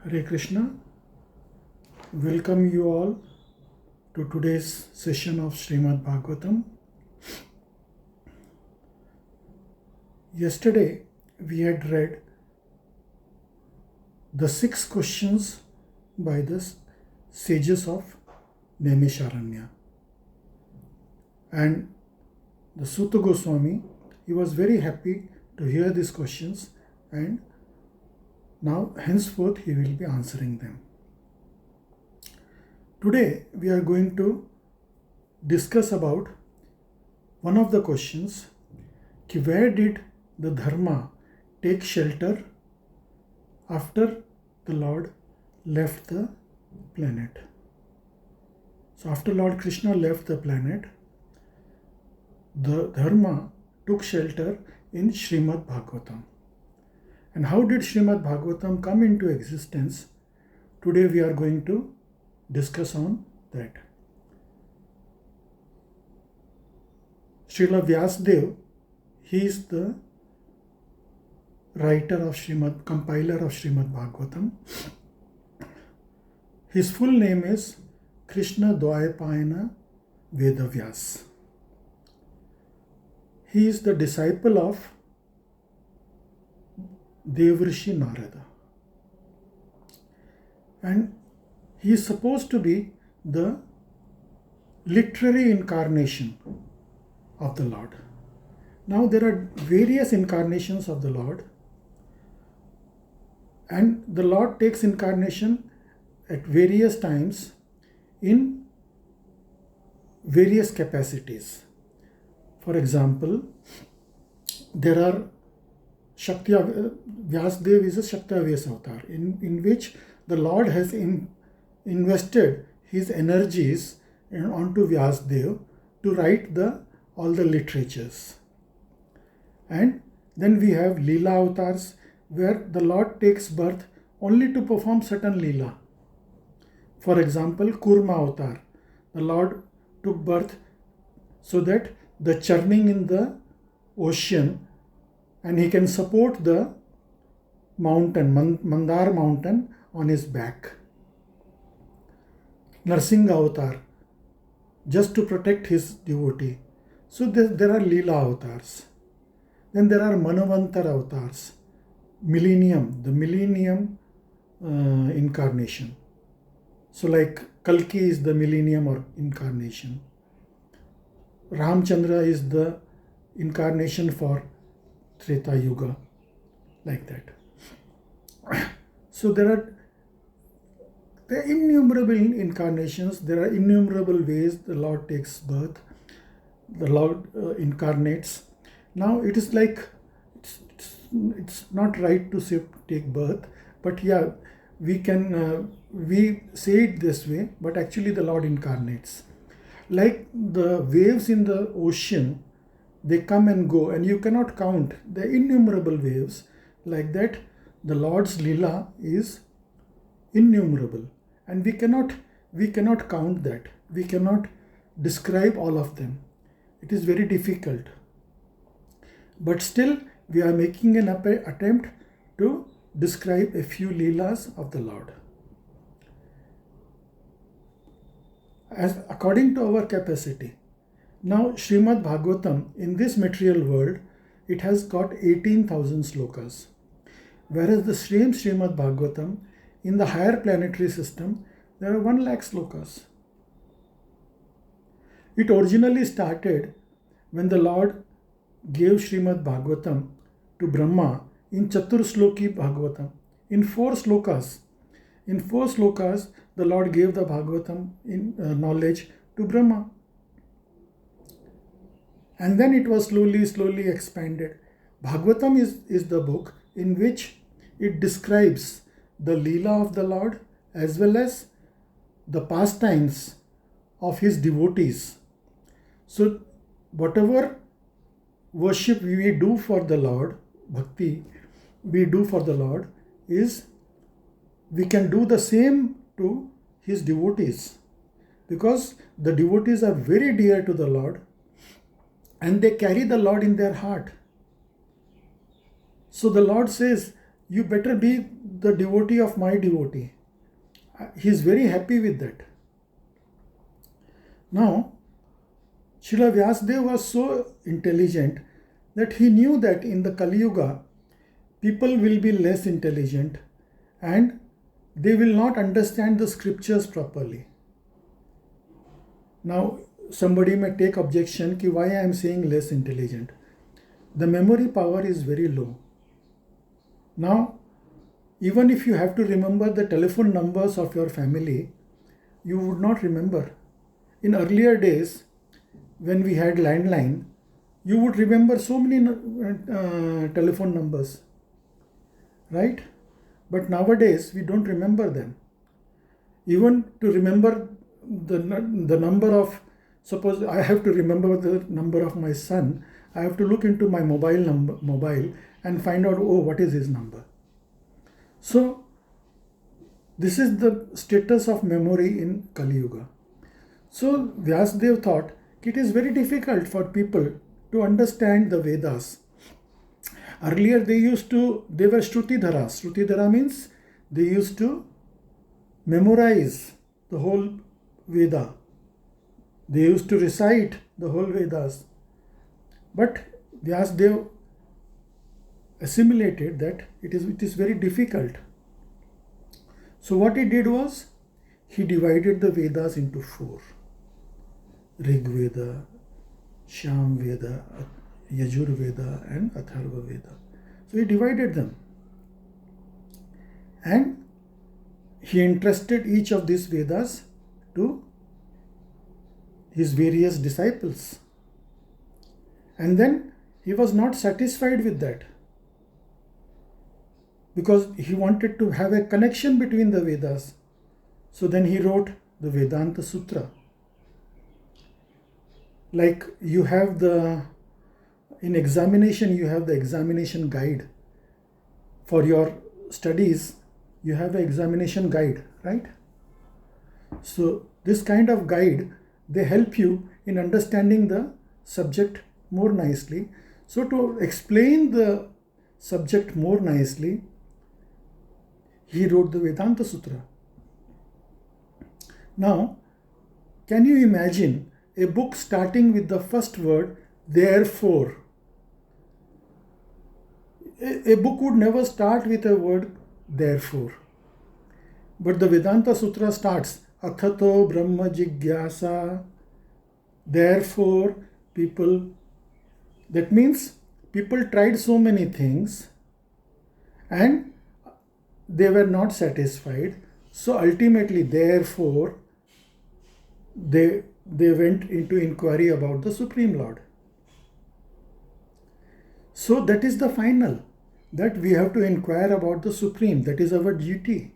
Hare Krishna, welcome you all to today's session of Shrimad Bhagavatam. Yesterday we had read the 6 questions by the sages of Naimisharanya. And the Sutta Goswami, he was very happy to hear these questions, and now henceforth he will be answering them. Today we are going to discuss about one of the questions, where did the Dharma take shelter after the Lord left the planet. So after Lord Krishna left the planet, the Dharma took shelter in Shrimad Bhagavatam. And how did Shrimad Bhagavatam come into existence? Today we are going to discuss on that. Srila Vyasadeva, he is the writer of Srimad, compiler of Shrimad Bhagavatam. His full name is Krishna Dvaipayana Vedavyas. He is the disciple of Devrishi Narada. And he is supposed to be the literary incarnation of the Lord. Now there are various incarnations of the Lord, and the Lord takes incarnation at various times in various capacities. For example, there are Vyasadeva is a Shakti-Avyas avatar, in which the Lord has invested his energies onto Vyasadeva to write all the literatures. And then we have Leela avatars, where the Lord takes birth only to perform certain Leela. For example, Kurma avatar, the Lord took birth so that the churning in the ocean, and he can support the mountain, Mandar mountain, on his back. Narsingha avatar, just to protect his devotee. So there are Leela avatars. Then there are Manvantar avatars, the millennium incarnation. So like Kalki is the millennium or incarnation. Ramchandra is the incarnation for Treta Yuga, like that. So there are innumerable incarnations, there are innumerable ways the Lord takes birth, the Lord incarnates. Now it is like, it's not right to say take birth, but yeah, we say it this way, but actually the Lord incarnates. Like the waves in the ocean, they come and go, and you cannot count the innumerable waves. Like that, the Lord's Leela is innumerable, and we cannot count that. We cannot describe all of them. It is very difficult. But still, we are making an attempt to describe a few Leelas of the Lord, as according to our capacity. Now, Shrimad Bhagavatam, in this material world, it has got 18,000 slokas, whereas the same Shrimad Bhagavatam, in the higher planetary system, there are 1 lakh slokas. It originally started when the Lord gave Shrimad Bhagavatam to Brahma in Chaturshloki Bhagavatam, in 4 slokas. In 4 slokas, the Lord gave the Bhagavatam knowledge to Brahma. And then it was slowly expanded. Bhagavatam is the book in which it describes the Leela of the Lord as well as the pastimes of his devotees. So whatever worship we do for the Lord, bhakti we do for the Lord, is we can do the same to his devotees, because the devotees are very dear to the Lord and they carry the Lord in their heart. So the Lord says, you better be the devotee of my devotee. He is very happy with that. Now, Srila Vyasadeva was so intelligent that he knew that in the Kali Yuga, people will be less intelligent and they will not understand the scriptures properly. Now, somebody may take objection ki why I am saying less intelligent. The memory power is very low. Now, even if you have to remember the telephone numbers of your family, you would not remember. In earlier days, when we had landline, you would remember so many telephone numbers, right? But nowadays, we don't remember them. Even to remember the number of, suppose I have to remember the number of my son, I have to look into my mobile and find out, oh, what is his number? So, this is the status of memory in Kali Yuga. So, Vyasadeva thought it is very difficult for people to understand the Vedas. Earlier they were Shrutidharas. Shrutidhara means they used to memorize the whole Veda. They used to recite the whole Vedas. But Vyasadeva assimilated that it is very difficult. So what he did was, he divided the Vedas into 4. Rig Veda, Sham Veda, Yajur Veda and Atharva Veda. So he divided them. And he entrusted each of these Vedas to his various disciples. And then he was not satisfied with that, because he wanted to have a connection between the Vedas. So then he wrote the Vedanta Sutra. Like you have in examination, you have the examination guide. For your studies, you have an examination guide, right? So this kind of guide, they help you in understanding the subject more nicely. So to explain the subject more nicely, he wrote the Vedanta Sutra. Now, can you imagine a book starting with the first word, therefore? A book would never start with a word, therefore. But the Vedanta Sutra starts, Athato Brahma Jigyasa. Therefore, that means people tried so many things and they were not satisfied. So ultimately, therefore, they went into inquiry about the Supreme Lord. So that is the final, that we have to inquire about the Supreme. That is our duty.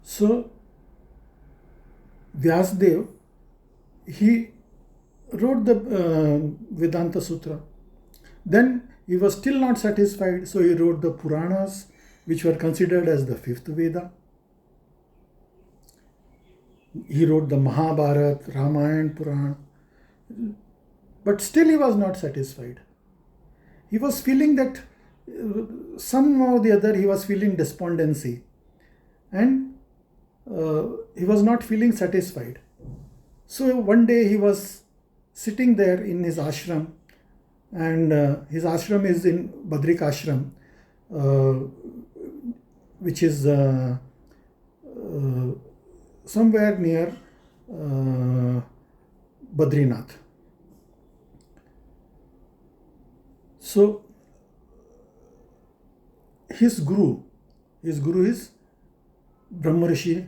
So Vyasadeva, he wrote the Vedanta Sutra. Then he was still not satisfied, so he wrote the Puranas, which were considered as the 5th Veda. He wrote the Mahabharata, Ramayana, Purana. But still he was not satisfied. He was feeling that somehow or the other he was feeling despondency. And he was not feeling satisfied. So one day he was sitting there in his ashram, and his ashram is in Badrik Ashram, which is somewhere near Badrinath. So his guru is Brahma Rishi,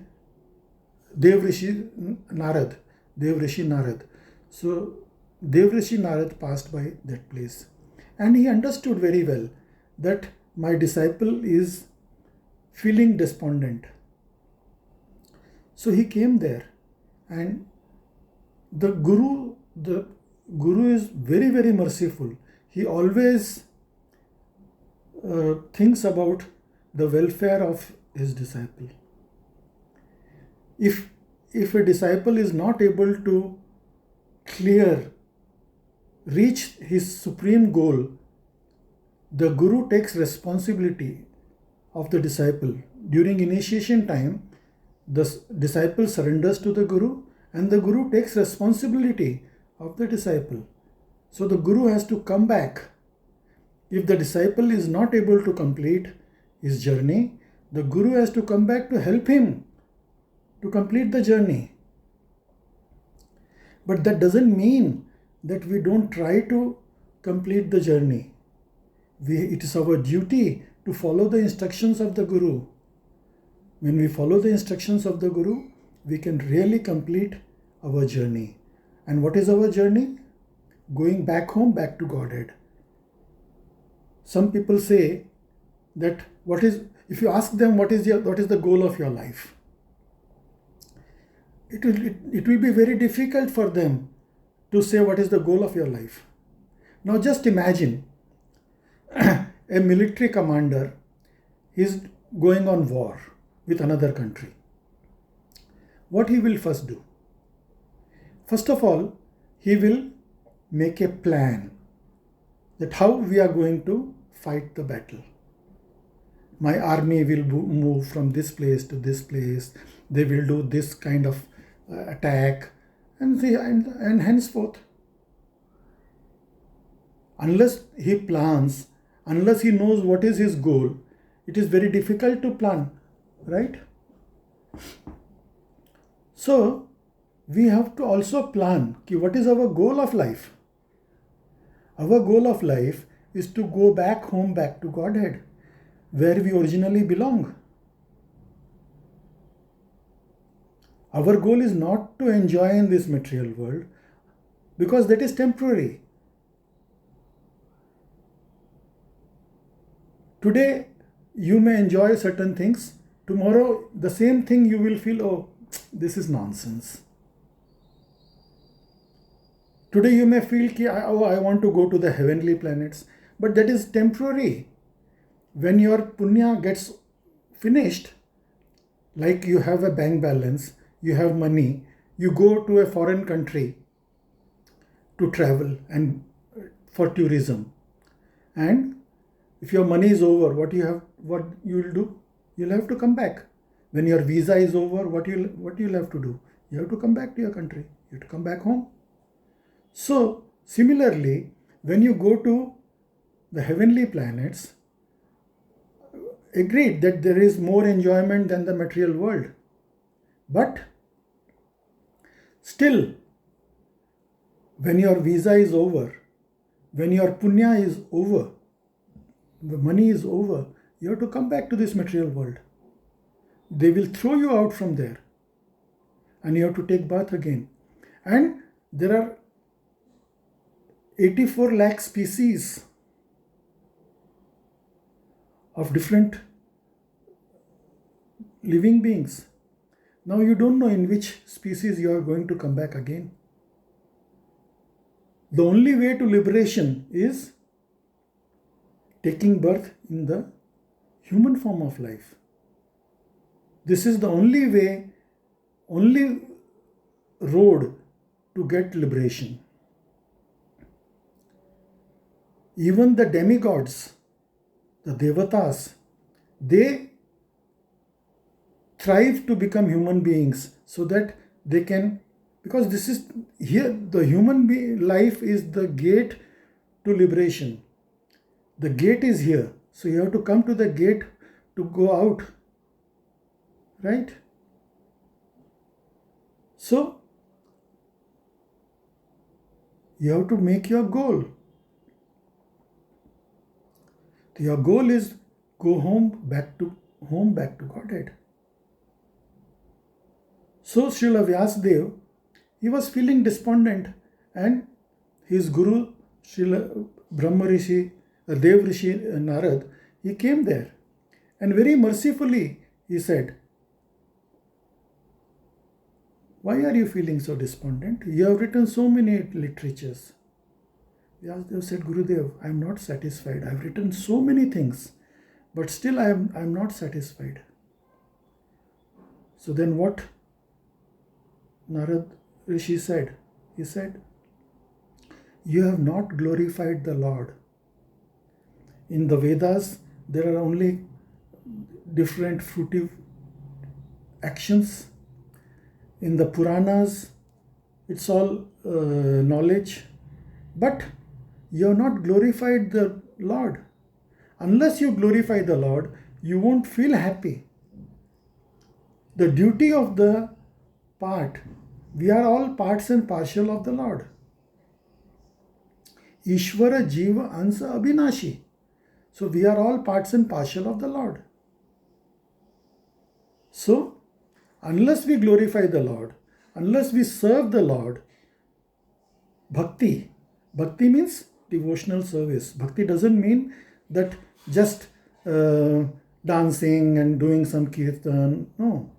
Dev Rishi Narad. So Dev Rishi Narad passed by that place, and he understood very well that my disciple is feeling despondent. So he came there, and the guru is very, very merciful. He always thinks about the welfare of his disciple. If a disciple is not able to reach his supreme goal, the Guru takes responsibility of the disciple. During initiation time, the disciple surrenders to the Guru and the Guru takes responsibility of the disciple. So the Guru has to come back. If the disciple is not able to complete his journey, the Guru has to come back to help him to complete the journey. But that doesn't mean that we don't try to complete the journey. It is our duty to follow the instructions of the Guru. When we follow the instructions of the Guru, we can really complete our journey. And what is our journey? Going back home, back to Godhead. Some people say that if you ask them what is the goal of your life, it will be very difficult for them to say what is the goal of your life. Now just imagine a military commander is going on war with another country. What he will first do? First of all, he will make a plan that how we are going to fight the battle. My army will move from this place to this place. They will do this kind of attack and henceforth. Unless he plans, unless he knows what is his goal, it is very difficult to plan, right? So we have to also plan what is our goal of life. Our goal of life is to go back home, back to Godhead, where we originally belong. Our goal is not to enjoy in this material world, because that is temporary. Today you may enjoy certain things. Tomorrow the same thing you will feel, oh, this is nonsense. Today you may feel, I want to go to the heavenly planets, but that is temporary. When your punya gets finished, like you have a bank balance, you have money, you go to a foreign country to travel and for tourism, and if your money is over, what you will do? You'll have to come back. When your visa is over, what you'll have to do? You have to come back to your country. You have to come back home. So similarly, when you go to the heavenly planets, agreed that there is more enjoyment than the material world, but still, when your visa is over, when your punya is over, the money is over, you have to come back to this material world. They will throw you out from there and you have to take birth again. And there are 84 lakh species of different living beings. Now you don't know in which species you are going to come back again. The only way to liberation is taking birth in the human form of life. This is the only way, only road to get liberation. Even the demigods, the devatas, they thrive to become human beings so that they can, because this is here, the human life is the gate to liberation. The gate is here, so you have to come to the gate to go out, right? So you have to make your goal. Your goal is go home, back to Godhead. So Srila Vyasadeva, he was feeling despondent, and his guru Srila Brahma Rishi, Dev Rishi Narad, he came there and very mercifully he said, why are you feeling so despondent? You have written so many literatures. Vyasadeva said, Gurudev, I am not satisfied. I have written so many things, but still I am not satisfied. So then what Narad Rishi said? He said, you have not glorified the Lord. In the Vedas, there are only different fruitive actions. In the Puranas, it's all knowledge. But you have not glorified the Lord. Unless you glorify the Lord, you won't feel happy. The duty of the part, we are all parts and parcel of the Lord. Ishvara Jiva Ansa Abhinashi. So we are all parts and parcel of the Lord. So, unless we glorify the Lord, unless we serve the Lord, bhakti means devotional service. Bhakti doesn't mean that just dancing and doing some kirtan. No,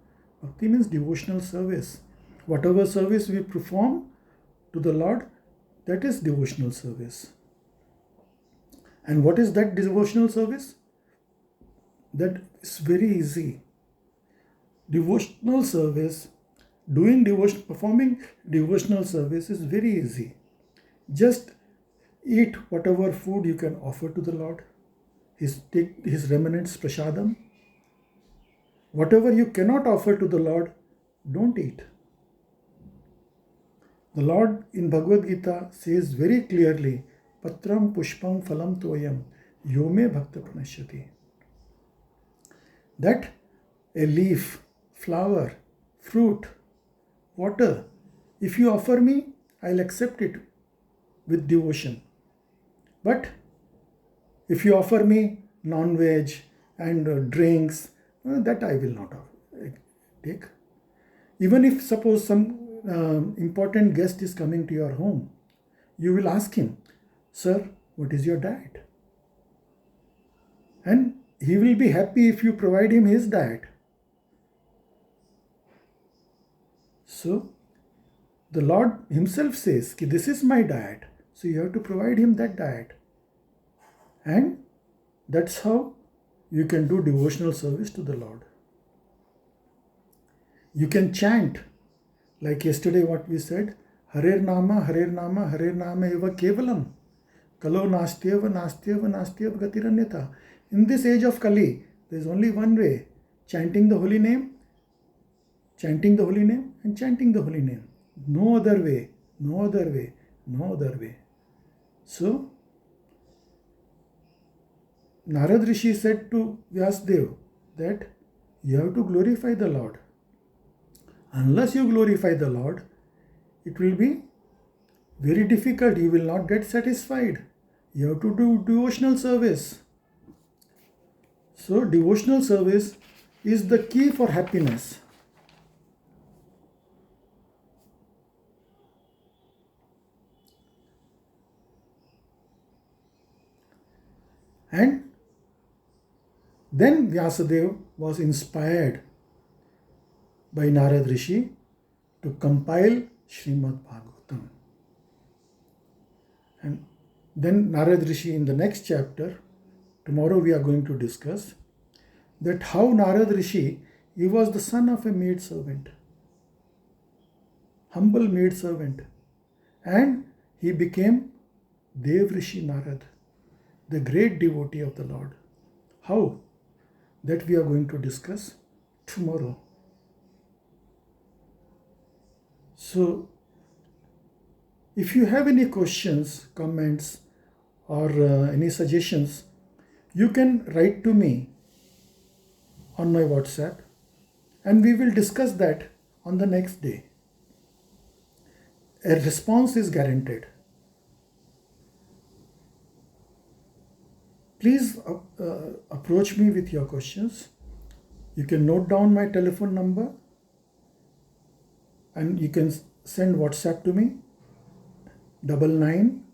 bhakti means devotional service. Whatever service we perform to the Lord, that is devotional service. And what is that devotional service? That is very easy. Devotional service, performing devotional service is very easy. Just eat whatever food you can offer to the Lord. Take his remnants, prasadam. Whatever you cannot offer to the Lord, don't eat. The Lord in Bhagavad Gita says very clearly, Patram pushpam phalam toyam yome bhakta pranashyati. That a leaf, flower, fruit, water, if you offer me, I'll accept it with devotion. But if you offer me non-veg and drinks, that I will not take. Even if suppose some important guest is coming to your home, you will ask him, Sir, what is your diet? And he will be happy if you provide him his diet. So, the Lord himself says, this is my diet. So you have to provide him that diet. And that's how you can do devotional service to the Lord. You can chant, like yesterday what we said, Harer Nama, Harer Nama, Harer Nama eva kevalam. Kalo nastyeva, nastyeva, nastyeva gatiranyata. In this age of Kali, there is only one way, chanting the holy name, chanting the holy name and chanting the holy name. No other way, no other way, no other way. So, Narad Rishi said to Vyasadeva that you have to glorify the Lord. Unless you glorify the Lord, it will be very difficult. You will not get satisfied. You have to do devotional service. So, devotional service is the key for happiness. And then Vyasadeva was inspired by Narad Rishi to compile Shrimad Bhagavatam. And then Narad Rishi in the next chapter, tomorrow we are going to discuss that how Narad Rishi, he was the son of a maid servant, humble maid servant, and he became Dev Rishi Narad, the great devotee of the Lord. How? That we are going to discuss tomorrow. So, if you have any questions, comments, or any suggestions, you can write to me on my WhatsApp and we will discuss that on the next day. A response is guaranteed. Please approach me with your questions. You can note down my telephone number and you can send WhatsApp to me 99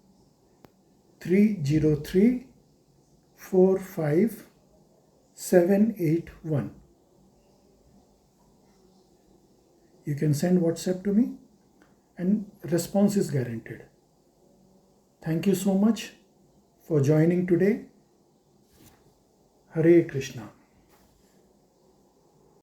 303 45 781. You can send WhatsApp to me and response is guaranteed. Thank you so much for joining today. Hare Krishna.